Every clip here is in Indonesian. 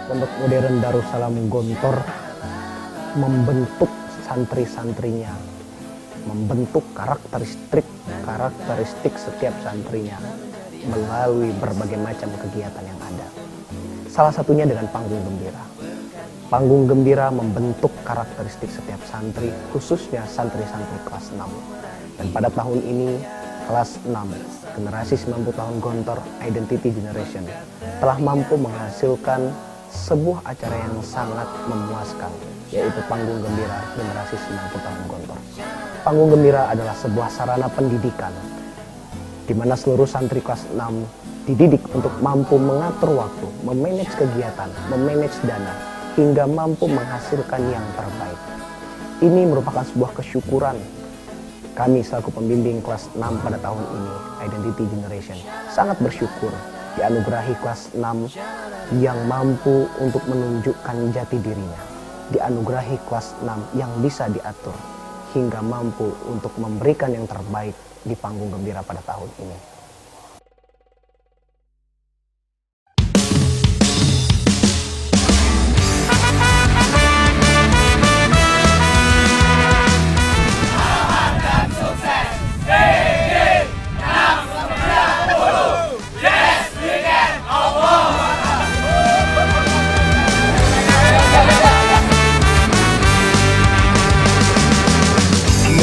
Pondok Modern Darussalam Gontor membentuk santri-santrinya, membentuk karakteristik setiap santrinya melalui berbagai macam kegiatan yang ada. Salah satunya dengan panggung gembira. Panggung gembira membentuk karakteristik setiap santri, khususnya santri-santri kelas 6. Dan pada tahun ini, kelas 6, generasi 90 tahun Gontor Identity Generation, telah mampu menghasilkan sebuah acara yang sangat memuaskan, yaitu Panggung Gembira Generasi 90 Tahun Gontor. Panggung Gembira adalah sebuah sarana pendidikan di mana seluruh santri kelas 6 dididik untuk mampu mengatur waktu, memanage kegiatan, memanage dana, hingga mampu menghasilkan yang terbaik. Ini merupakan sebuah kesyukuran kami selaku pembimbing kelas 6 pada tahun ini, Identity Generation, sangat bersyukur dianugerahi kelas 6 yang mampu untuk menunjukkan jati dirinya, dianugerahi kelas 6 yang bisa diatur, hingga mampu untuk memberikan yang terbaik di Panggung Gembira pada tahun ini.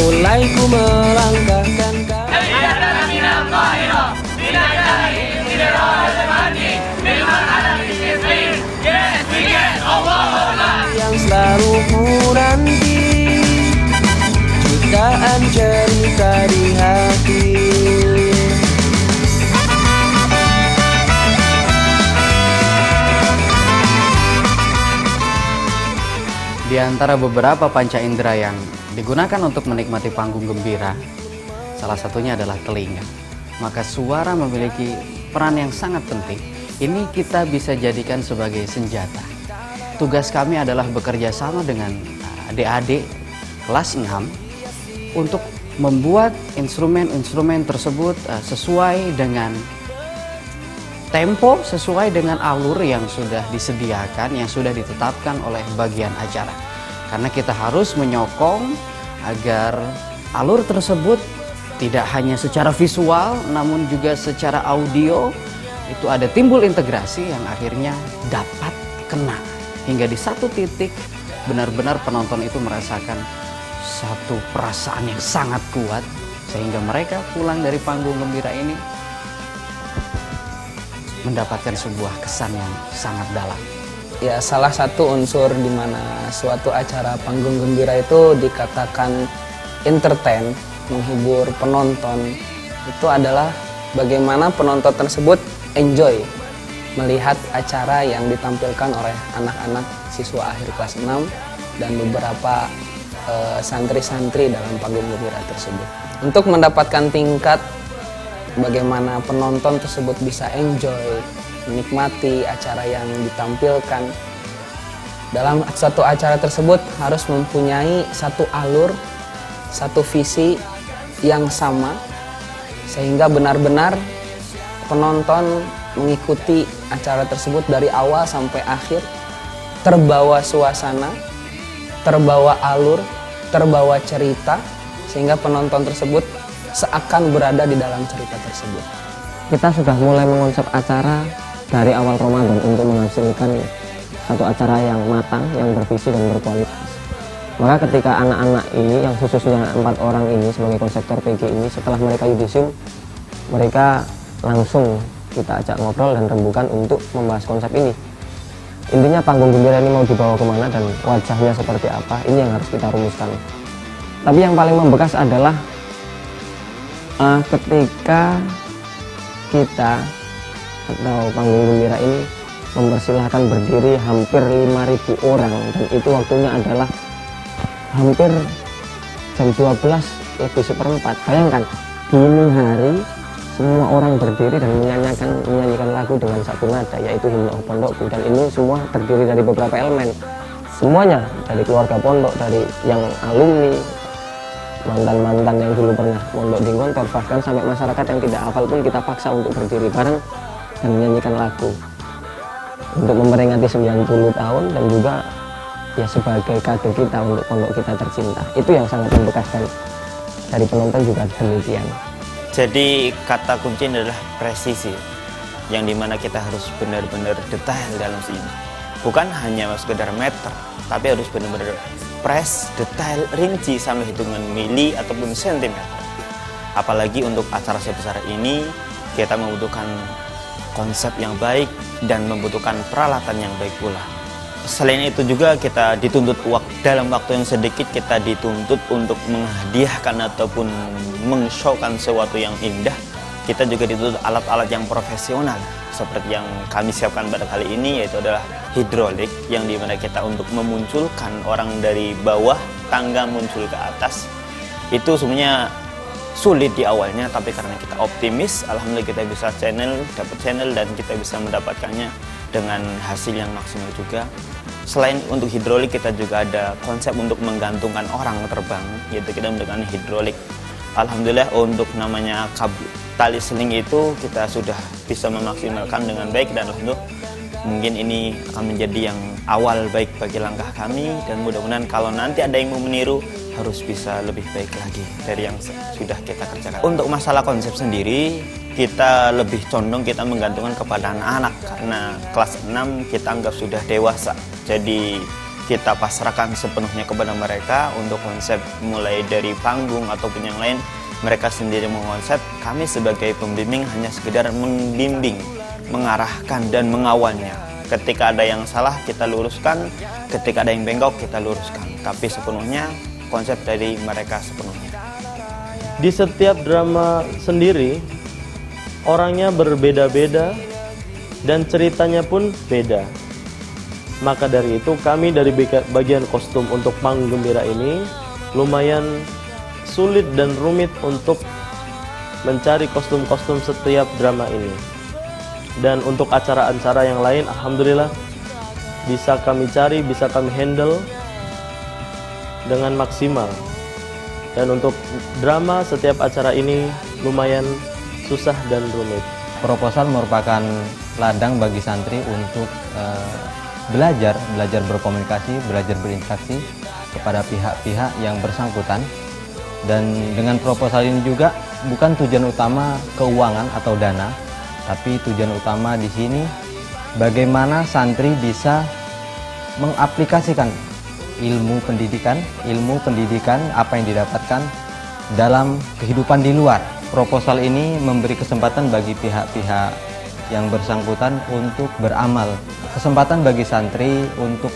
Mulai ku melangkahkan yang selalu ku nanti, jutaan cerita di hati. Di antara beberapa panca indera yang digunakan untuk menikmati panggung gembira, salah satunya adalah telinga. Maka suara memiliki peran yang sangat penting. Ini kita bisa jadikan sebagai senjata. Tugas kami adalah bekerja sama dengan adik-adik kelas 6 untuk membuat instrumen-instrumen tersebut sesuai dengan tempo, sesuai dengan alur yang sudah disediakan, yang sudah ditetapkan oleh bagian acara. Karena kita harus menyokong agar alur tersebut tidak hanya secara visual, namun juga secara audio, itu ada timbul integrasi yang akhirnya dapat kena. Hingga di satu titik benar-benar penonton itu merasakan satu perasaan yang sangat kuat, sehingga mereka pulang dari panggung gembira ini mendapatkan sebuah kesan yang sangat dalam. Ya, salah satu unsur di mana suatu acara panggung gembira itu dikatakan entertain, menghibur penonton, itu adalah bagaimana penonton tersebut enjoy melihat acara yang ditampilkan oleh anak-anak siswa akhir kelas 6 dan beberapa santri-santri dalam panggung gembira tersebut. Untuk mendapatkan tingkat bagaimana penonton tersebut bisa enjoy, menikmati acara yang ditampilkan. Dalam satu acara tersebut harus mempunyai satu alur, satu visi yang sama, sehingga benar-benar penonton mengikuti acara tersebut dari awal sampai akhir, terbawa suasana, terbawa alur, terbawa cerita, sehingga penonton tersebut seakan berada di dalam cerita tersebut. Kita sudah mulai mengonsep acara dari awal Ramadan untuk menghasilkan satu acara yang matang, yang bervisi dan berkualitas. Maka ketika anak-anak ini, yang khususnya 4 orang ini sebagai konseptor PG ini, setelah mereka yudisium, mereka langsung kita ajak ngobrol dan rembukan untuk membahas konsep ini. Intinya panggung gembira ini mau dibawa kemana dan wajahnya seperti apa, ini yang harus kita rumuskan. Tapi yang paling membekas adalah ketika kita atau panggung gembira ini mempersilahkan berdiri hampir 5.000 orang, dan itu waktunya adalah hampir jam 12 lebih seperempat. Bayangkan, dini hari semua orang berdiri dan menyanyikan lagu dengan satu nada, yaitu Himne Pondokku, dan ini semua terdiri dari beberapa elemen, semuanya dari keluarga pondok, dari yang alumni, mantan-mantan yang dulu pernah mondok di Gontor, bahkan sampai masyarakat yang tidak hafal pun kita paksa untuk berdiri bareng dan menyanyikan lagu. untuk memperingati 90 tahun dan juga ya sebagai kado kita untuk pondok kita tercinta. Itu yang sangat membekas dari penonton juga demikian. Jadi kata kunci adalah presisi, yang dimana kita harus benar-benar detail dalam sini. Bukan hanya sekedar meter, tapi harus benar-benar detail, rinci sampai hitungan mili ataupun sentimeter. Apalagi untuk acara sebesar ini, kita membutuhkan konsep yang baik dan membutuhkan peralatan yang baik pula. Selain itu juga kita dituntut dalam waktu yang sedikit, kita dituntut untuk menghadiahkan ataupun meng-showkan sesuatu yang indah. Kita juga dituntut alat-alat yang profesional seperti yang kami siapkan pada kali ini, yaitu adalah hidrolik, yang dimana kita untuk memunculkan orang dari bawah tangga muncul ke atas. Itu sebenarnya sulit di awalnya, tapi karena kita optimis, alhamdulillah kita bisa dapat channel dan kita bisa mendapatkannya dengan hasil yang maksimal juga. Selain untuk hidrolik, kita juga ada konsep untuk menggantungkan orang terbang, yaitu kita menggunakan hidrolik. Alhamdulillah untuk namanya tali seling itu kita sudah bisa memaksimalkan dengan baik, dan alhamdulillah mungkin ini akan menjadi yang awal baik bagi langkah kami, dan mudah-mudahan kalau nanti ada yang mau meniru harus bisa lebih baik lagi dari yang sudah kita kerjakan. Untuk masalah konsep sendiri, kita lebih condong kita menggantungkan kepada anak-anak, karena kelas 6 kita anggap sudah dewasa. Jadi kita pasrahkan sepenuhnya kepada mereka untuk konsep, mulai dari panggung ataupun yang lain mereka sendiri mengonsep. Kami sebagai pembimbing hanya sekedar membimbing, mengarahkan dan mengawalnya. Ketika ada yang salah kita luruskan, ketika ada yang bengkok kita luruskan, tapi sepenuhnya konsep dari mereka sepenuhnya. Di setiap drama sendiri orangnya berbeda-beda dan ceritanya pun beda. Maka dari itu kami dari bagian kostum untuk panggung gembira ini lumayan sulit dan rumit untuk mencari kostum-kostum setiap drama ini. Dan untuk acara-acara yang lain, alhamdulillah bisa kami cari, bisa kami handle dengan maksimal. Dan untuk drama setiap acara ini lumayan susah dan rumit. Proposal merupakan ladang bagi santri untuk belajar berkomunikasi, belajar berinteraksi kepada pihak-pihak yang bersangkutan. Dan dengan proposal ini juga bukan tujuan utama keuangan atau dana, tapi tujuan utama di sini bagaimana santri bisa mengaplikasikan ilmu pendidikan apa yang didapatkan dalam kehidupan di luar. Proposal ini memberi kesempatan bagi pihak-pihak yang bersangkutan untuk beramal, kesempatan bagi santri untuk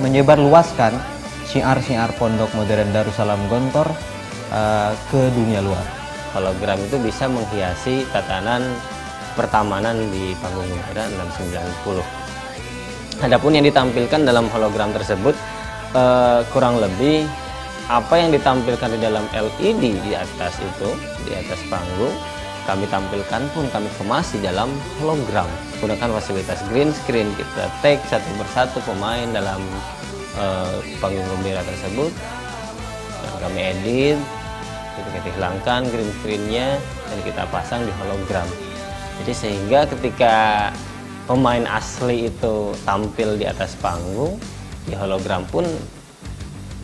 menyebarluaskan syiar-syiar Pondok Modern Darussalam Gontor ke dunia luar. Hologram itu bisa menghiasi tatanan pertamanan di panggung gembira 690. Adapun yang ditampilkan dalam hologram tersebut kurang lebih apa yang ditampilkan di dalam LED di atas itu, di atas panggung, kami tampilkan pun kami kemas di dalam hologram. Gunakan fasilitas green screen, kita take satu persatu pemain dalam panggung gembira tersebut, dan kami edit, kita hilangkan green screen-nya dan kita pasang di hologram. Jadi sehingga ketika pemain asli itu tampil di atas panggung, di hologram pun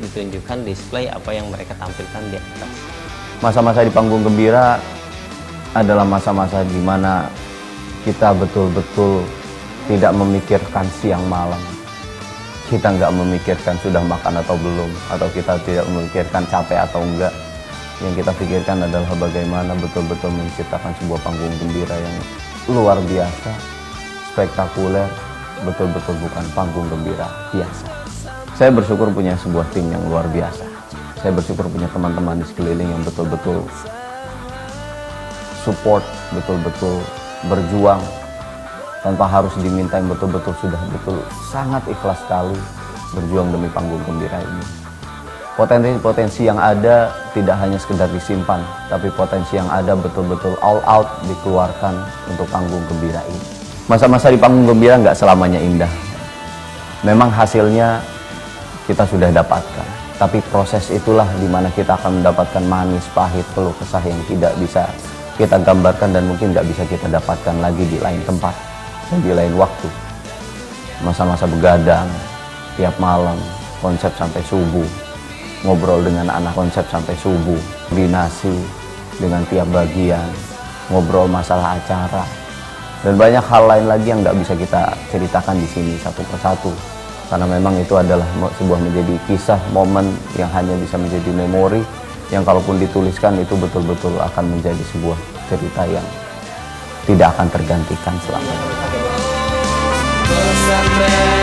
ditunjukkan display apa yang mereka tampilkan di atas. Masa-masa di panggung gembira adalah masa-masa di mana kita betul-betul tidak memikirkan siang malam. Kita nggak memikirkan sudah makan atau belum, atau kita tidak memikirkan capek atau enggak. Yang kita pikirkan adalah bagaimana betul-betul menciptakan sebuah panggung gembira yang luar biasa, spektakuler, betul-betul bukan panggung gembira biasa. Saya bersyukur punya sebuah tim yang luar biasa. Saya bersyukur punya teman-teman di sekeliling yang betul-betul support, betul-betul berjuang tanpa harus diminta, yang betul-betul sudah betul sangat ikhlas sekali berjuang demi panggung gembira ini. Potensi-potensi yang ada tidak hanya sekedar disimpan, tapi potensi yang ada betul-betul all out dikeluarkan untuk panggung gembira ini. Masa-masa di panggung gembira nggak selamanya indah. Memang hasilnya kita sudah dapatkan, tapi proses itulah di mana kita akan mendapatkan manis, pahit, keluh kesah yang tidak bisa kita gambarkan dan mungkin nggak bisa kita dapatkan lagi di lain tempat dan di lain waktu. masa-masa begadang tiap malam, konsep sampai subuh, ngobrol dengan anak konsep sampai subuh, koordinasi dengan tiap bagian, ngobrol masalah acara, dan banyak hal lain lagi yang nggak bisa kita ceritakan di sini satu persatu, karena memang itu adalah sebuah menjadi kisah, momen yang hanya bisa menjadi memori, yang kalaupun dituliskan itu betul-betul akan menjadi sebuah cerita yang tidak akan tergantikan selamanya. Pesantren